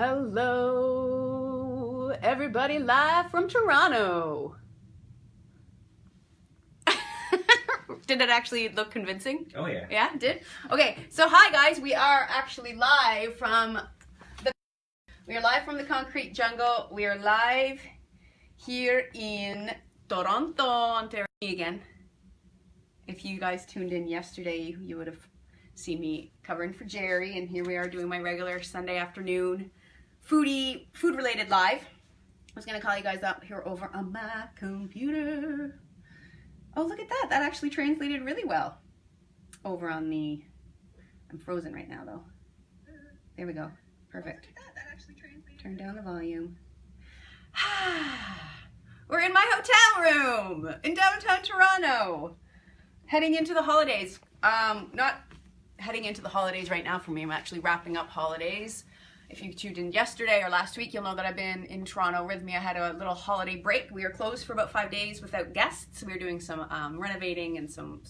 Hello, everybody live from Toronto. Did it actually look convincing? Oh yeah. Yeah, it did? Okay, so hi guys, we are actually live from the concrete jungle. We are live here in Toronto, Ontario again. If you guys tuned in yesterday, you would have seen me covering for Jerry, and here we are doing my regular Sunday afternoon food-related live. I was gonna call you guys up here over on my computer. Oh, look at that. That actually translated really well. Over on the... I'm frozen right now, though. There we go. Perfect. Oh, look at that. That actually translated. Turn down the volume. We're in my hotel room in downtown Toronto. Heading into the holidays. Not heading into the holidays right now for me. I'm actually wrapping up Holidaze. If you tuned in yesterday or last week, you'll know that I've been in Toronto. Rythmia had a little holiday break. We were closed for about 5 days without guests. We were doing some renovating and some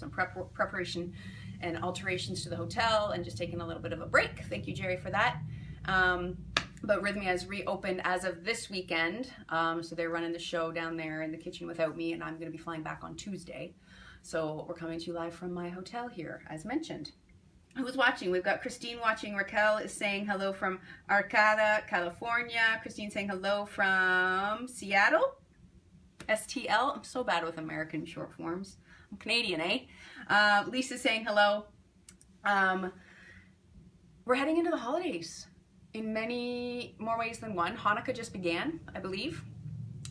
preparation and alterations to the hotel and just taking a little bit of a break. Thank you, Jerry, for that. But Rythmia has reopened as of this weekend. So they're running the show down there in the kitchen without me, and I'm going to be flying back on Tuesday. So we're coming to you live from my hotel here, as mentioned. Who's watching? We've got Christine watching. Raquel is saying hello from Arcata, California. Christine saying hello from Seattle. STL. I'm so bad with American short forms. I'm Canadian, eh? Lisa's saying hello. We're heading into the holidays in many more ways than one. Hanukkah just began, I believe.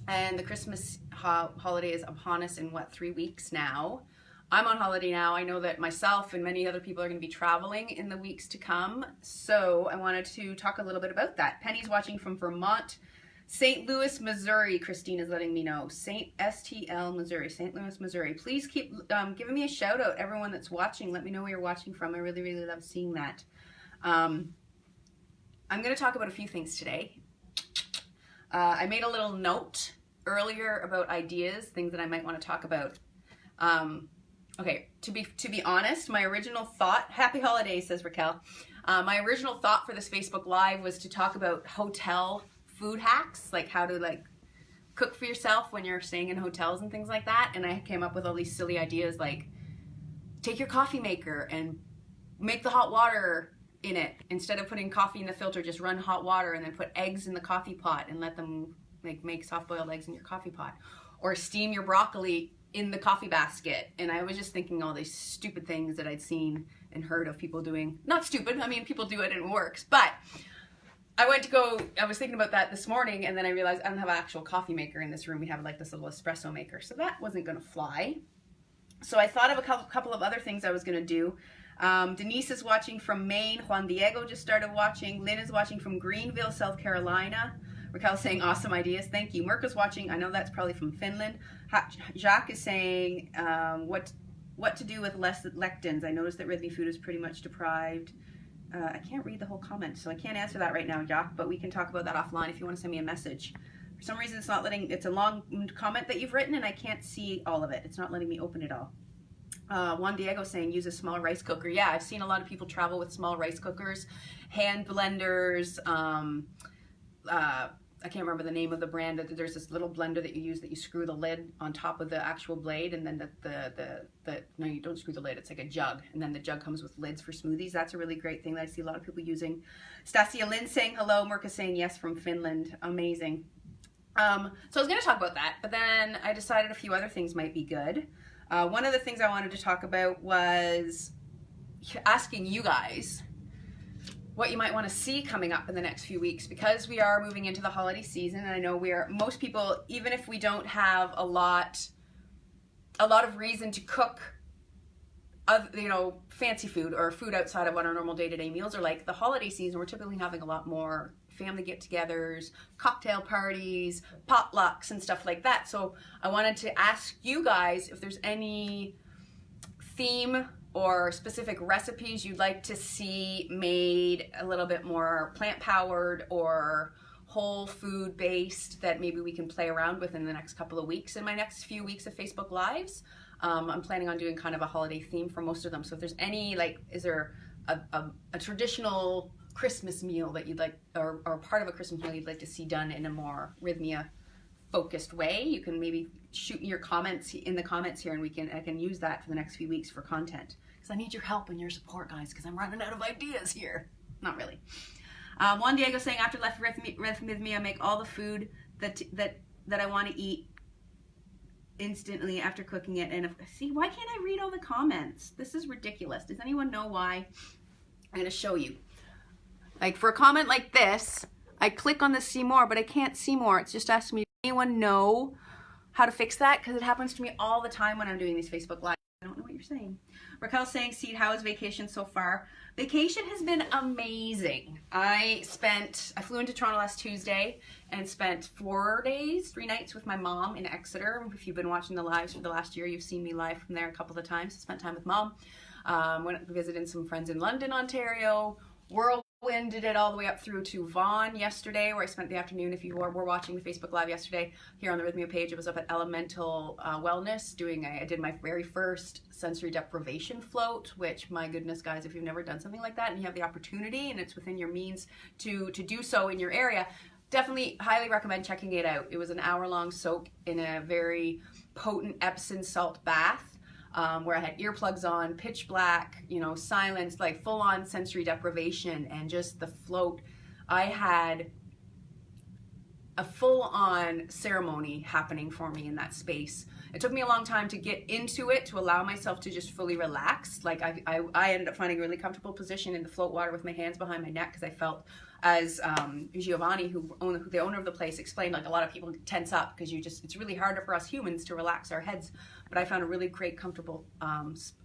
And the Christmas holiday is upon us in, 3 weeks now. I'm on holiday now. I know that myself and many other people are going to be traveling in the weeks to come. So I wanted to talk a little bit about that. Penny's watching from Vermont. St. Louis, Missouri, Christine is letting me know. STL, Missouri. St. Louis, Missouri. Please keep giving me a shout out, everyone that's watching. Let me know where you're watching from. I really, really love seeing that. I'm going to talk about a few things today. I made a little note earlier about ideas, things that I might want to talk about. Okay, to be honest, my original thought, happy holidays, says Raquel. My original thought for this Facebook Live was to talk about hotel food hacks, like how to cook for yourself when you're staying in hotels and things like that. And I came up with all these silly ideas like take your coffee maker and make the hot water in it. Instead of putting coffee in the filter, just run hot water and then put eggs in the coffee pot and let them make soft-boiled eggs in your coffee pot. Or steam your broccoli in the coffee basket. And I was just thinking all these stupid things that I'd seen and heard of people doing. Not stupid, I mean, people do it and it works. But I was thinking about that this morning, and then I realized I don't have an actual coffee maker in this room. We have this little espresso maker. So that wasn't gonna fly. So I thought of a couple of other things I was gonna do. Denise is watching from Maine. Juan Diego just started watching. Lynn is watching from Greenville, South Carolina. Raquel's saying awesome ideas. Thank you. Mirka's watching. I know that's probably from Finland. Jacques is saying what to do with less lectins. I noticed that Rythmia food is pretty much deprived. I can't read the whole comment, so I can't answer that right now, Jacques, but we can talk about that offline if you want to send me a message. For some reason, it's a long comment that you've written, and I can't see all of it. It's not letting me open it all. Juan Diego saying use a small rice cooker. Yeah, I've seen a lot of people travel with small rice cookers, hand blenders, I can't remember the name of the brand. There's this little blender that you use that you screw the lid on top of the actual blade, and then no, you don't screw the lid. It's like a jug, and then the jug comes with lids for smoothies. That's a really great thing that I see a lot of people using. Stasia Lynn saying hello. Mirka saying yes from Finland. Amazing. So I was going to talk about that, but then I decided a few other things might be good. One of the things I wanted to talk about was asking you guys what you might want to see coming up in the next few weeks, because we are moving into the holiday season, and I know most people, even if we don't have a lot of reason to cook fancy food or food outside of what our normal day-to-day meals are like, the holiday season, we're typically having a lot more family get-togethers, cocktail parties, potlucks, and stuff like that. So I wanted to ask you guys if there's any theme or specific recipes you'd like to see made a little bit more plant-powered or whole food based that maybe we can play around with in the next couple of weeks, in my next few weeks of Facebook Lives. I'm planning on doing kind of a holiday theme for most of them. So if there's any, is there a traditional Christmas meal that you'd like, or part of a Christmas meal you'd like to see done in a more Rythmia focused way, you can maybe shoot me your comments in the comments here, and I can use that for the next few weeks for content, because I need your help and your support, guys, because I'm running out of ideas here. Not really. Juan Diego saying, after left Rythmia, make all the food that I want to eat instantly after cooking it. And see, why can't I read all the comments? This is ridiculous. Does anyone know why? I'm gonna show you. Like, for a comment like this, I click on the see more, but I can't see more. It's just asking me, does anyone know how to fix that? Because it happens to me all the time when I'm doing these Facebook Live. I don't know what you're saying. Raquel's saying, Seed, how is vacation so far? Vacation has been amazing. I flew into Toronto last Tuesday and spent 4 days, 3 nights with my mom in Exeter. If you've been watching the lives for the last year, you've seen me live from there a couple of times. I spent time with mom. Went visited some friends in London, Ontario. Whirlwinded it all the way up through to Vaughan yesterday, where I spent the afternoon. If you were watching the Facebook Live yesterday here on the Rythmia page, I was up at Elemental Wellness I did my very first sensory deprivation float, which, my goodness, guys, if you've never done something like that and you have the opportunity and it's within your means to do so in your area, definitely highly recommend checking it out. It was an hour-long soak in a very potent Epsom salt bath. Where I had earplugs on, pitch black, silence, like full-on sensory deprivation, and just the float. I had a full-on ceremony happening for me in that space. It took me a long time to get into it, to allow myself to just fully relax. Like, I ended up finding a really comfortable position in the float water with my hands behind my neck, because I felt, as Giovanni, the owner of the place, explained, like, a lot of people tense up because it's really harder for us humans to relax our heads. But I found a really great, comfortable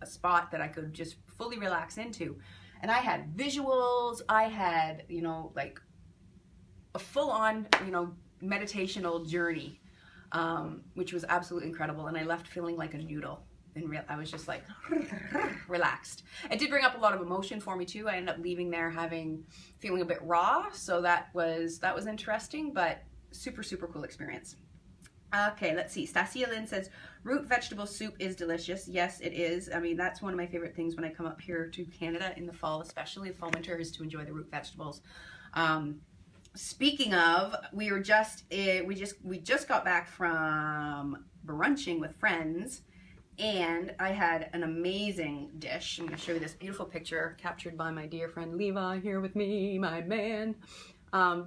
spot that I could just fully relax into. And I had visuals, I had, like a full-on, meditational journey, which was absolutely incredible. And I left feeling like a noodle. I was just like relaxed. It did bring up a lot of emotion for me too. I ended up leaving there feeling a bit raw. So that was interesting, but super, super cool experience. Okay, let's see. Stacia Lynn says, root vegetable soup is delicious. Yes, it is. I mean, that's one of my favorite things when I come up here to Canada in the fall, especially fall, winter, is to enjoy the root vegetables. Speaking of, we just got back from brunching with friends, and I had an amazing dish. I'm going to show you this beautiful picture captured by my dear friend Levi here with me, my man.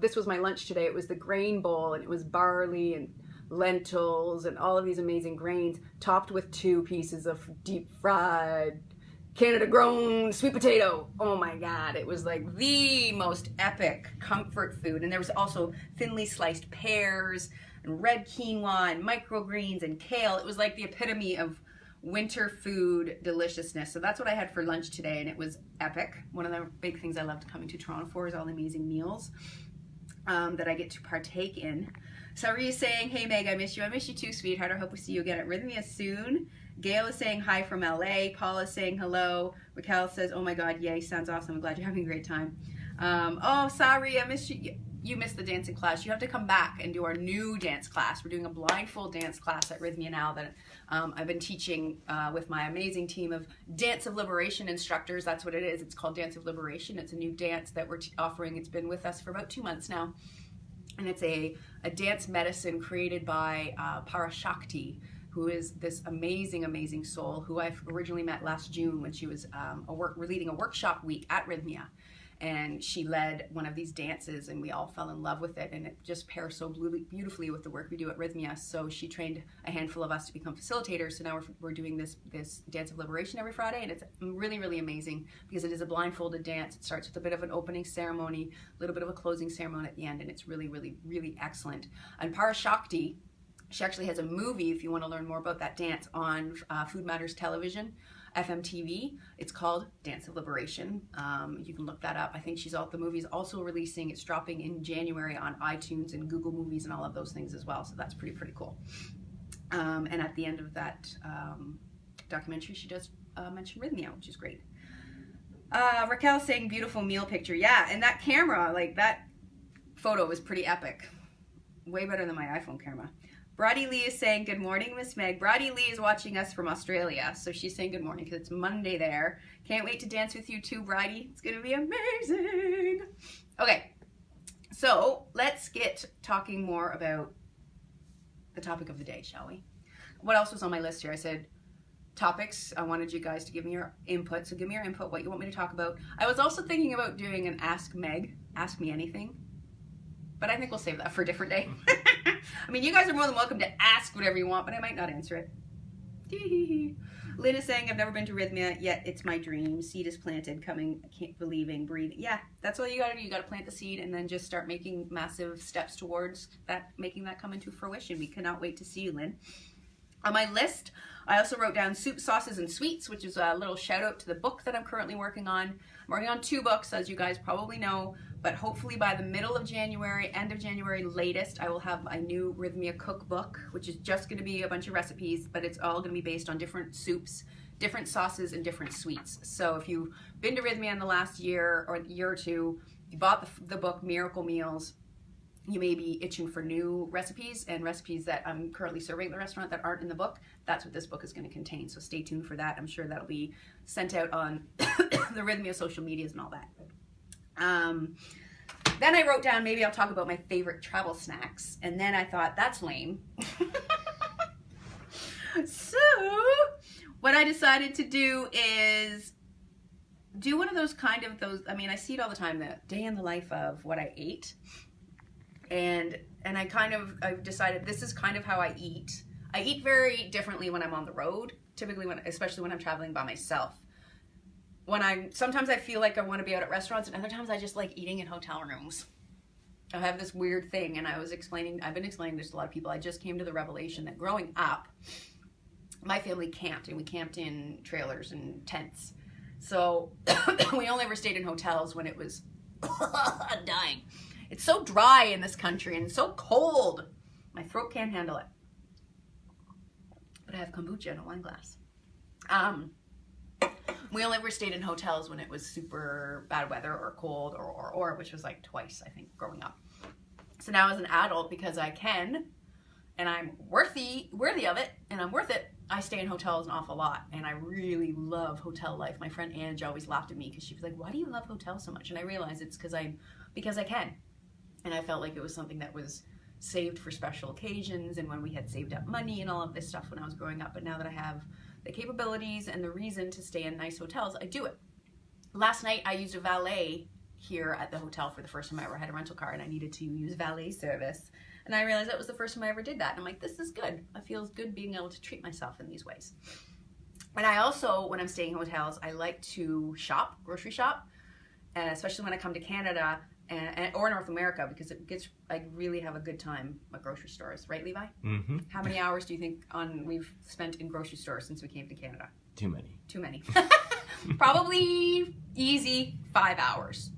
This was my lunch today. It was the grain bowl, and it was barley and lentils and all of these amazing grains, topped with 2 pieces of deep fried Canada grown sweet potato. Oh my God, it was like the most epic comfort food. And there was also thinly sliced pears and red quinoa and microgreens and kale. It was like the epitome of winter food deliciousness. So that's what I had for lunch today, and it was epic. One of the big things I loved coming to Toronto for is all the amazing meals that I get to partake in. Sari is saying, hey Meg, I miss you. I miss you too, sweetheart. I hope we see you again at Rythmia soon. Gail is saying hi from LA. Paula is saying hello. Raquel says, oh my God, yay, sounds awesome. I'm glad you're having a great time. Oh, Sari, I miss you. You missed the dancing class. You have to come back and do our new dance class. We're doing a blindfold dance class at Rythmia now that I've been teaching with my amazing team of Dance of Liberation instructors. That's what it is. It's called Dance of Liberation. It's a new dance that we're offering. It's been with us for about 2 months now. And it's a dance medicine created by Parashakti, who is this amazing, amazing soul who I originally met last June when she was leading a workshop week at Rythmia. And she led one of these dances, and we all fell in love with it, and it just pairs so beautifully with the work we do at Rythmia. So she trained a handful of us to become facilitators. So now we're doing this Dance of Liberation every Friday, and it's really, really amazing because it is a blindfolded dance. It starts with a bit of an opening ceremony, a little bit of a closing ceremony at the end, and it's really, really, really excellent. And Parashakti, she actually has a movie, if you want to learn more about that dance, on Food Matters Television, FMTV. It's called Dance of Liberation. You can look that up. I think the movie's also releasing. It's dropping in January on iTunes and Google Movies and all of those things as well. So that's pretty cool. And at the end of that documentary, she does mention Rythmia, which is great. Raquel saying beautiful meal picture. Yeah, and that camera, like that photo was pretty epic. Way better than my iPhone camera. Brady Lee is saying, good morning, Miss Meg. Brady Lee is watching us from Australia, so she's saying good morning because it's Monday there. Can't wait to dance with you too, Brady. It's going to be amazing. Okay, so let's get talking more about the topic of the day, shall we? What else was on my list here? I said topics. I wanted you guys to give me your input. So give me your input, what you want me to talk about. I was also thinking about doing an Ask Meg, Ask Me Anything. But I think we'll save that for a different day. I mean, you guys are more than welcome to ask whatever you want, but I might not answer it. Lynn is saying, I've never been to Rythmia, yet it's my dream. Seed is planted, coming, I can't believing, breathing. Yeah, that's all you gotta do. You gotta plant the seed and then just start making massive steps towards that, making that come into fruition. We cannot wait to see you, Lynn. On my list, I also wrote down soup, sauces, and sweets, which is a little shout out to the book that I'm currently working on. I'm working on 2 books, as you guys probably know, but hopefully by the middle of January, end of January latest, I will have a new Rythmia cookbook, which is just going to be a bunch of recipes, but it's all going to be based on different soups, different sauces, and different sweets. So if you've been to Rythmia in the last year or year or two, you bought the book Miracle Meals, you may be itching for new recipes and recipes that I'm currently serving at the restaurant that aren't in the book. That's what this book is going to contain. So stay tuned for that. I'm sure that'll be sent out on the Rythmia social medias and all that. Then I wrote down, maybe I'll talk about my favorite travel snacks. And then I thought, that's lame. So what I decided to do is do one of those I mean, I see it all the time, the day in the life of what I ate. And I've decided this is kind of how I eat. I eat very differently when I'm on the road, typically especially when I'm traveling by myself. Sometimes I feel like I want to be out at restaurants, and other times I just like eating in hotel rooms. I have this weird thing, and I've been explaining this to a lot of people. I just came to the revelation that growing up, my family camped, and we camped in trailers and tents. So we only ever stayed in hotels when it was dying. It's so dry in this country and so cold. My throat can't handle it. But I have kombucha in a wine glass. We only ever stayed in hotels when it was super bad weather or cold or which was like twice, I think, growing up. So now as an adult, because I can, and I'm worthy of it, and I'm worth it, I stay in hotels an awful lot, and I really love hotel life. My friend Ange always laughed at me because she was like, why do you love hotels so much? And I realized it's because I can. And I felt like it was something that was saved for special occasions and when we had saved up money and all of this stuff when I was growing up. But now that I have the capabilities and the reason to stay in nice hotels, I do it. Last night I used a valet here at the hotel for the first time I ever had a rental car, and I needed to use valet service. And I realized that was the first time I ever did that. And I'm like, this is good. It feels good being able to treat myself in these ways. And I also, when I'm staying in hotels, I like to shop, grocery shop, and especially when I come to Canada or North America, because I really have a good time at grocery stores, right, Levi? Mm-hmm. How many hours do you think we've spent in grocery stores since we came to Canada? Too many. Too many. Probably easy 5 hours,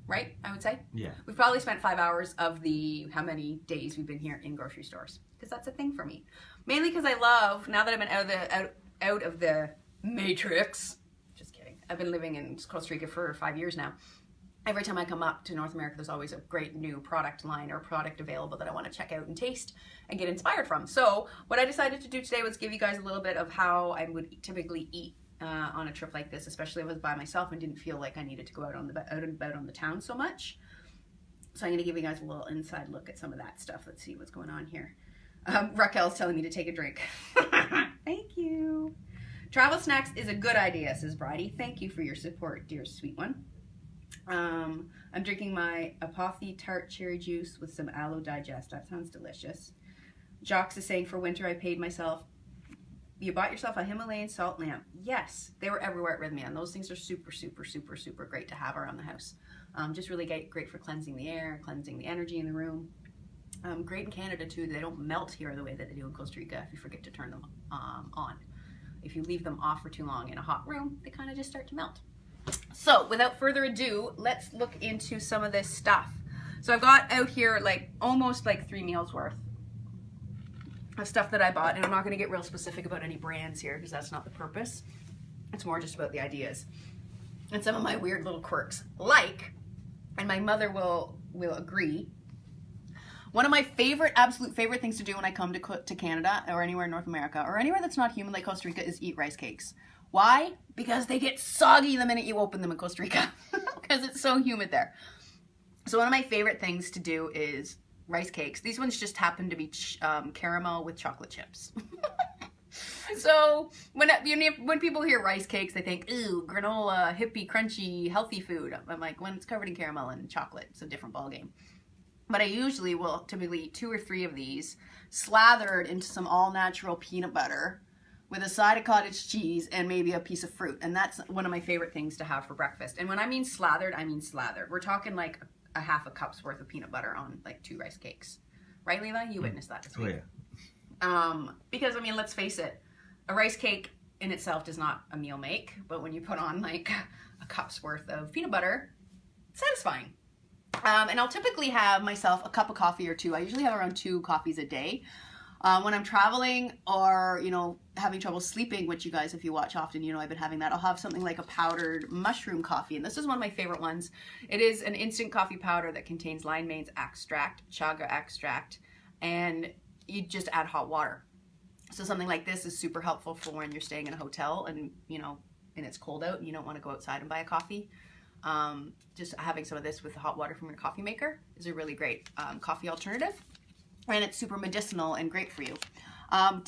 right? I would say. Yeah. We've probably spent 5 hours of the how many days we've been here in grocery stores, because that's a thing for me. Mainly because I love, now that I've been out of the matrix. Just kidding. I've been living in Costa Rica for 5 years now. Every time I come up to North America, there's always a great new product line or product available that I want to check out and taste and get inspired from. So what I decided to do today was give you guys a little bit of how I would typically eat on a trip like this, especially if I was by myself and didn't feel like I needed to go out and about on the town so much. So I'm going to give you guys a little inside look at some of that stuff. Let's see what's going on here. Raquel's telling me to take a drink. Thank you. Travel snacks is a good idea, says Bridie. Thank you for your support, dear sweet one. I'm drinking my Apothe tart cherry juice with some aloe digest. That sounds delicious. Jocks is saying, for winter I paid myself. You bought yourself a Himalayan salt lamp. Yes, they were everywhere at Rythmia, and those things are super, super, super, super great to have around the house. Just really great for cleansing the air, cleansing the energy in the room. Great in Canada too. They don't melt here the way that they do in Costa Rica if you forget to turn them on. If you leave them off for too long in a hot room, they kind of just start to melt. So without further ado, let's look into some of this stuff. So I've got out here almost 3 meals worth of stuff that I bought, and I'm not going to get real specific about any brands here because that's not the purpose. It's more just about the ideas and some of my weird little quirks. And my mother will agree, one of my absolute favorite things to do when I come to Canada or anywhere in North America or anywhere that's not humid like Costa Rica is eat rice cakes. Why? Because they get soggy the minute you open them in Costa Rica because it's so humid there. So one of my favorite things to do is rice cakes. These ones just happen to be caramel with chocolate chips. So when people hear rice cakes, they think, ooh, granola, hippie, crunchy, healthy food. I'm like, when it's covered in caramel and chocolate, it's a different ballgame. But I usually will typically eat 2 or 3 of these, slathered into some all-natural peanut butter with a side of cottage cheese and maybe a piece of fruit. And that's one of my favorite things to have for breakfast. And when I mean slathered, I mean slathered. We're talking like a half a cup's worth of peanut butter on like 2 rice cakes. Right, Levi? You witnessed that this week. Oh, yeah. Because, I mean, let's face it, a rice cake in itself does not a meal make, but when you put on like a cup's worth of peanut butter, it's satisfying. And I'll typically have myself a cup of coffee or 2. I usually have around 2 coffees a day. When I'm traveling or, you know, having trouble sleeping, which you guys, if you watch often, you know I've been having that, I'll have something like a powdered mushroom coffee. And this is one of my favorite ones. It is an instant coffee powder that contains lionmaize extract, chaga extract, and you just add hot water. So something like this is super helpful for when you're staying in a hotel and, you know, and it's cold out and you don't want to go outside and buy a coffee. Just having some of this with the hot water from your coffee maker is a really great coffee alternative. And it's super medicinal and great for you.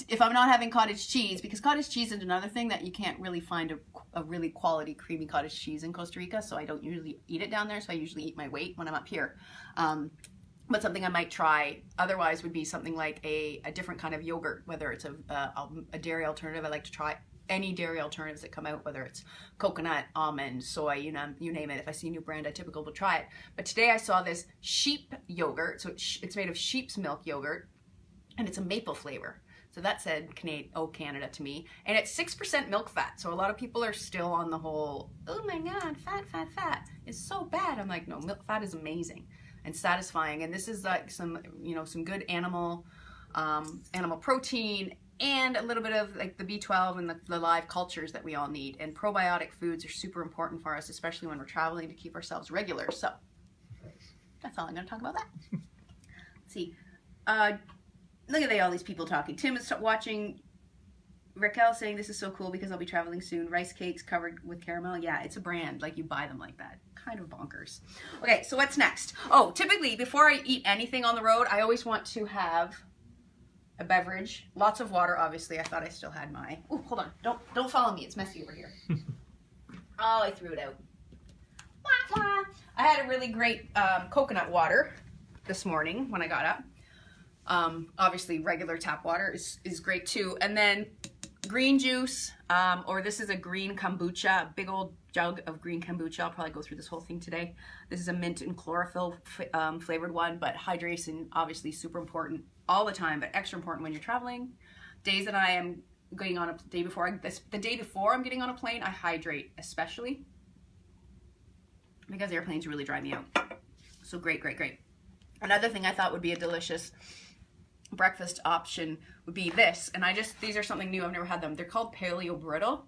If I'm not having cottage cheese, because cottage cheese is another thing that you can't really find a really quality creamy cottage cheese in Costa Rica, so I don't usually eat it down there, so I usually eat my weight when I'm up here. But something I might try otherwise would be something like a different kind of yogurt, whether it's a dairy alternative. I like to try any dairy alternatives that come out, whether it's coconut, almond, soy, you name it. If I see a new brand, I typically will try it. But today I saw this sheep yogurt. So it's made of sheep's milk yogurt, and it's a maple flavor. So that said Canada to me. And it's 6% milk fat. So a lot of people are still on the whole, oh my God, fat. It's so bad. I'm like, no, milk fat is amazing and satisfying. And this is like some good animal protein and a little bit of like the B12 and the live cultures that we all need. And probiotic foods are super important for us, especially when we're traveling, to keep ourselves regular. So that's all I'm going to talk about that. Let's see. Look at all these people talking. Tim is watching. Raquel saying this is so cool because I'll be traveling soon. Rice cakes covered with caramel. Yeah, it's a brand. Like you buy them like that. Kind of bonkers. Okay, so what's next? Oh, typically before I eat anything on the road, I always want to have a beverage. Lots of water, obviously. I thought I still had my. Oh, hold on. Don't follow me. It's messy over here. Oh, I threw it out. Wah, wah. I had a really great coconut water this morning when I got up. Obviously regular tap water is great too. And then green juice, or this is a green kombucha, a big old jug of green kombucha. I'll probably go through this whole thing today. This is a mint and chlorophyll flavored one, but hydration obviously super important all the time, but extra important when you're traveling. Days that I am going on the day before I'm getting on a plane, I hydrate, especially because airplanes really dry me out. So great. Another thing I thought would be a delicious breakfast option would be this, and these are something new. I've never had them. They're called paleo brittle,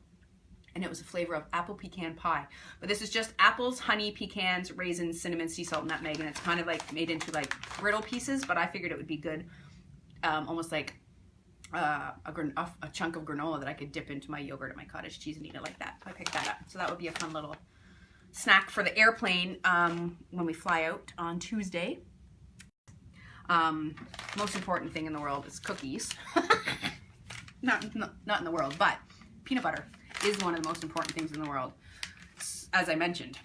and it was a flavor of apple pecan pie. But this is just apples, honey, pecans, raisins, cinnamon, sea salt, nutmeg, and it's kind of like made into like brittle pieces. But I figured it would be good, almost like a chunk of granola that I could dip into my yogurt and my cottage cheese and eat it like that. So I picked that up. So that would be a fun little snack for the airplane when we fly out on Tuesday. Most important thing in the world is cookies. not in the world, but peanut butter is one of the most important things in the world, as I mentioned.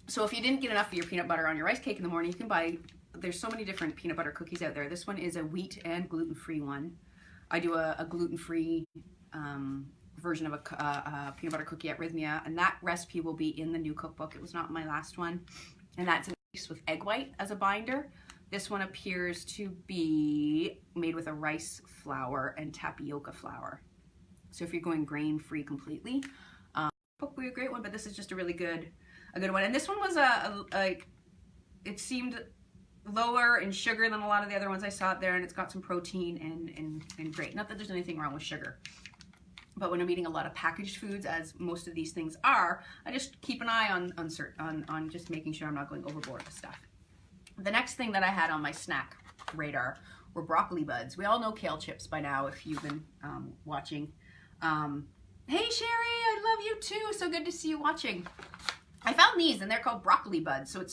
So if you didn't get enough of your peanut butter on your rice cake in the morning, you can buy, there's so many different peanut butter cookies out there. This one is a wheat and gluten-free one. I do a gluten-free version of a peanut butter cookie at Rythmia, and that recipe will be in the new cookbook. It was not my last one. And that's a piece with egg white as a binder. This one appears to be made with a rice flour and tapioca flour. So if you're going grain-free completely, would be a great one, but this is just a really good one. And this one was it seemed lower in sugar than a lot of the other ones I saw out there, and it's got some protein and great. Not that there's anything wrong with sugar, but when I'm eating a lot of packaged foods, as most of these things are, I just keep an eye on just making sure I'm not going overboard with stuff. The next thing that I had on my snack radar were broccoli buds. We all know kale chips by now if you've been watching. Hey Sherry, I love you too. So good to see you watching. I found these, and they're called broccoli buds. So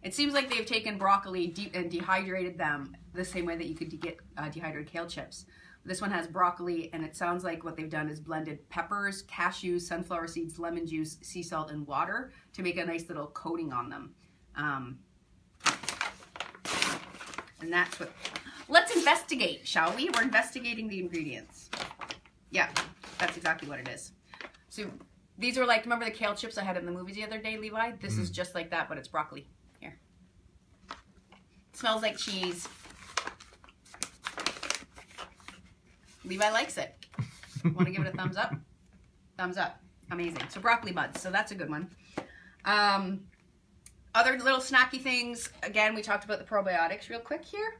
it seems like they've taken broccoli and dehydrated them the same way that you could get dehydrated kale chips. This one has broccoli, and it sounds like what they've done is blended peppers, cashews, sunflower seeds, lemon juice, sea salt, and water to make a nice little coating on them. And that's what... Let's investigate, shall we? We're investigating the ingredients. Yeah, that's exactly what it is. So these are like, remember the kale chips I had in the movies the other day, Levi? This is just like that, but it's broccoli. Here. It smells like cheese. Levi likes it. Want to give it a thumbs up? Thumbs up. Amazing. So broccoli buds. So that's a good one. Other little snacky things. Again, we talked about the probiotics real quick here.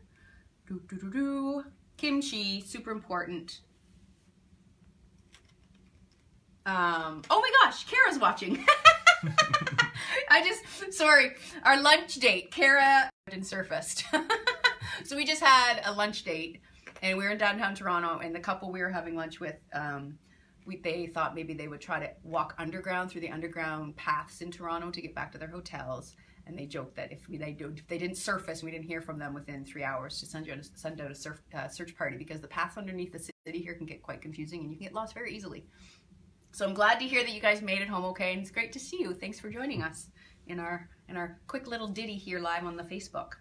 Kimchi, super important. Oh my gosh, Kara's watching. Sorry, our lunch date, Kara and surfaced. So we just had a lunch date, and we were in downtown Toronto, and the couple we were having lunch with, they thought maybe they would try to walk underground through the underground paths in Toronto to get back to their hotels. And they joked that if they didn't surface, we didn't hear from them within 3 hours, to send out a search party, because the paths underneath the city here can get quite confusing, and you can get lost very easily. So I'm glad to hear that you guys made it home okay, and it's great to see you. Thanks for joining us in our quick little ditty here live on the Facebook.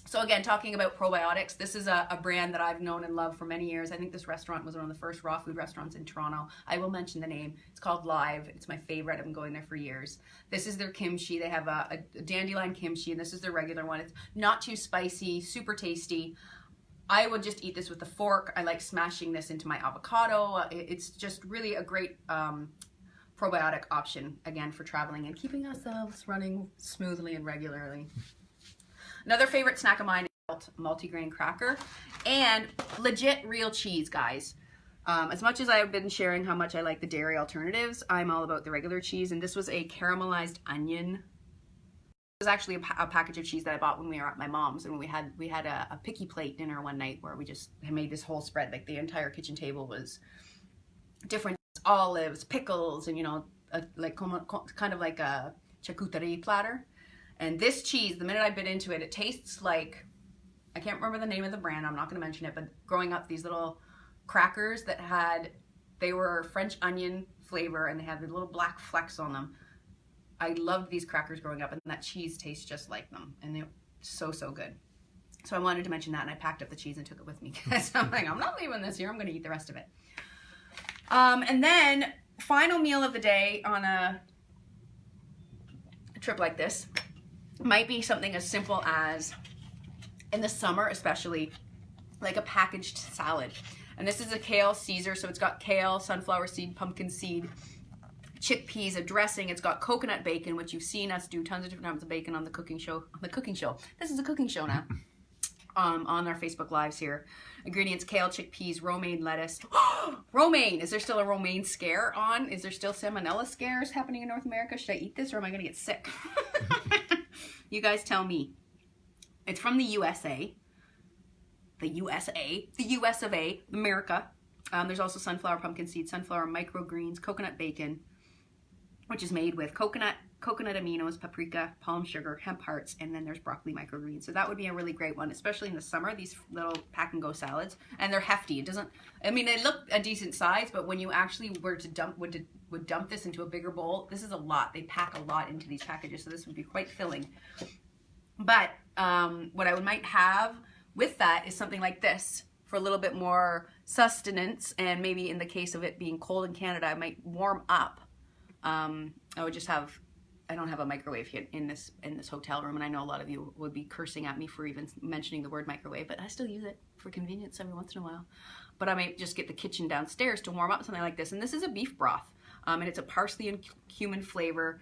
So again, talking about probiotics, this is a brand that I've known and loved for many years. I think this restaurant was one of the first raw food restaurants in Toronto. I will mention the name. It's called Live. It's my favorite. I've been going there for years. This is their kimchi. They have a dandelion kimchi, and this is their regular one. It's not too spicy, super tasty. I would just eat this with a fork. I like smashing this into my avocado. It's just really a great probiotic option, again, for traveling and keeping ourselves running smoothly and regularly. Another favorite snack of mine is multigrain cracker and legit real cheese, guys. As much as I've been sharing how much I like the dairy alternatives, I'm all about the regular cheese, and this was a caramelized onion. It was actually a package of cheese that I bought when we were at my mom's, and we had a picky plate dinner one night where we just made this whole spread. Like the entire kitchen table was different olives, pickles, and kind of like a charcuterie platter. And this cheese, the minute I bit into it, it tastes like, I can't remember the name of the brand, I'm not going to mention it, but growing up, these little crackers they were French onion flavor, and they had the little black flecks on them. I loved these crackers growing up, and that cheese tastes just like them, and they're so, so good. So I wanted to mention that, and I packed up the cheese and took it with me, because I'm like, I'm not leaving this here, I'm going to eat the rest of it. And then, final meal of the day on a trip like this might be something as simple as, in the summer especially, like a packaged salad. And this is a kale Caesar, so it's got kale, sunflower seed, pumpkin seed, chickpeas, a dressing. It's got coconut bacon, which you've seen us do tons of different types of bacon on the cooking show. This is a cooking show now. On our Facebook Lives here. Ingredients: kale, chickpeas, romaine lettuce. Romaine! Is there still a romaine scare on? Is there still salmonella scares happening in North America? Should I eat this, or am I going to get sick? You guys tell me. It's from the USA. The US of A, America. There's also sunflower pumpkin seeds, sunflower microgreens, coconut bacon, which is made with coconut aminos, paprika, palm sugar, hemp hearts, and then there's broccoli microgreens. So that would be a really great one, especially in the summer, these little pack and go salads. And they're hefty. It doesn't, I mean, they look a decent size, but when you actually were to would dump this into a bigger bowl, this is a lot. They pack a lot into these packages, so this would be quite filling. But what I might have with that is something like this for a little bit more sustenance, and maybe in the case of it being cold in Canada, I might warm up. I would just have, I don't have a microwave here in this hotel room, and I know a lot of you would be cursing at me for even mentioning the word microwave, but I still use it for convenience every once in a while. But I might just get the kitchen downstairs to warm up something like this. And this is a beef broth, and it's a parsley and cumin flavor,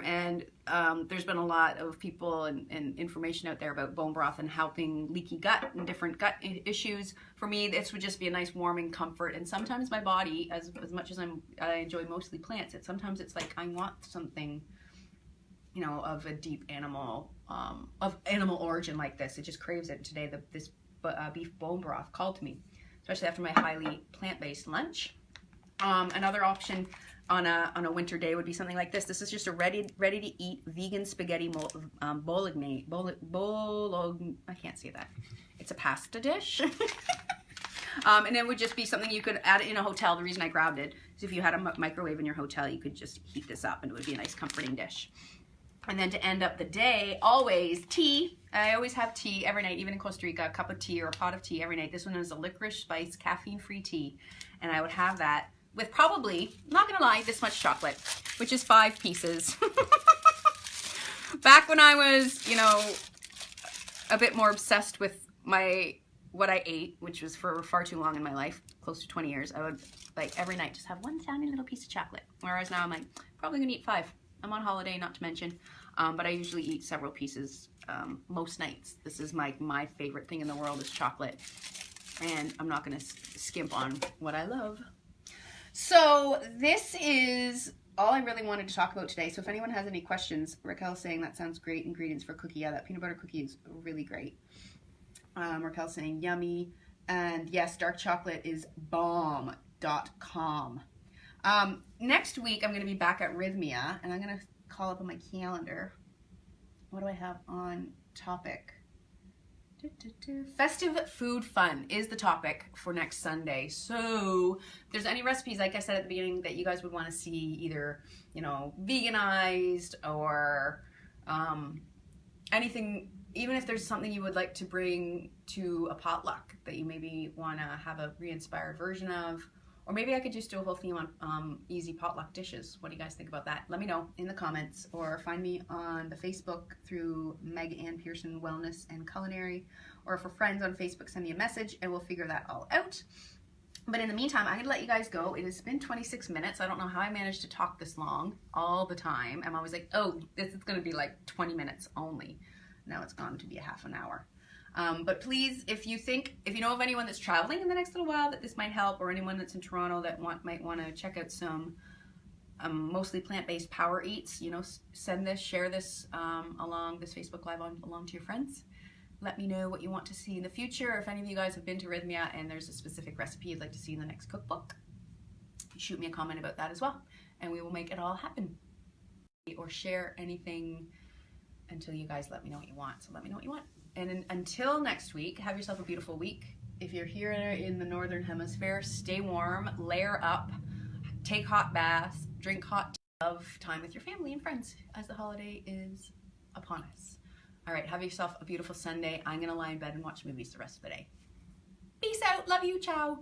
and there's been a lot of people and information out there about bone broth and helping leaky gut and different gut issues. For me, this would just be a nice warming comfort. And sometimes my body, as much as I enjoy mostly plants, sometimes it's like I want something, you know, of a deep animal origin like this. It just craves it. Today, this beef bone broth called to me, especially after my highly plant-based lunch. Another option on a winter day would be something like this. This is just a ready to eat vegan spaghetti bolognese. I can't say that. It's a pasta dish. And it would just be something you could add in a hotel. The reason I grabbed it is if you had a microwave in your hotel, you could just heat this up and it would be a nice comforting dish. And then to end up the day, always tea. I always have tea every night, even in Costa Rica, a cup of tea or a pot of tea every night. This one is a licorice spice, caffeine-free tea. And I would have that with probably, not gonna lie, this much chocolate, which is 5 pieces. Back when I was, you know, a bit more obsessed with what I ate, which was for far too long in my life, close to 20 years, I would like every night just have one tiny little piece of chocolate. Whereas now I'm like, probably gonna eat 5. I'm on holiday, not to mention, but I usually eat several pieces most nights. This is my favorite thing in the world is chocolate, and I'm not gonna skimp on what I love. So this is all I really wanted to talk about today. So if anyone has any questions, Raquel's saying that sounds great. Ingredients for cookie. Yeah, that peanut butter cookie is really great. Raquel's saying yummy. And yes, dark chocolate is bomb.com. Next week, I'm going to be back at Rythmia, and I'm going to call up on my calendar. What do I have on topic? Festive food fun is the topic for next Sunday. So if there's any recipes, like I said at the beginning, that you guys would want to see either, you know, veganized or anything, even if there's something you would like to bring to a potluck that you maybe want to have a re-inspired version of, or maybe I could just do a whole theme on easy potluck dishes. What do you guys think about that? Let me know in the comments, or find me on the Facebook through Meg Pearson Wellness and Culinary, or for friends on Facebook, send me a message and we'll figure that all out. But in the meantime, I'm gonna let you guys go. It has been 26 minutes. I don't know how I managed to talk this long all the time. I'm always like, oh, this is gonna be like 20 minutes only. Now it's gone to be a half an hour. But please, if you know of anyone that's traveling in the next little while that this might help, or anyone that's in Toronto that might want to check out some mostly plant-based power eats, you know, share this along this Facebook Live along to your friends. Let me know what you want to see in the future. If any of you guys have been to Rythmia and there's a specific recipe you'd like to see in the next cookbook, shoot me a comment about that as well, and we will make it all happen. Or share anything until you guys let me know what you want. So let me know what you want. And until next week, have yourself a beautiful week. If you're here in the Northern Hemisphere, stay warm, layer up, take hot baths, drink hot tea, love time with your family and friends as the holiday is upon us. All right, have yourself a beautiful Sunday. I'm gonna lie in bed and watch movies the rest of the day. Peace out, love you, ciao.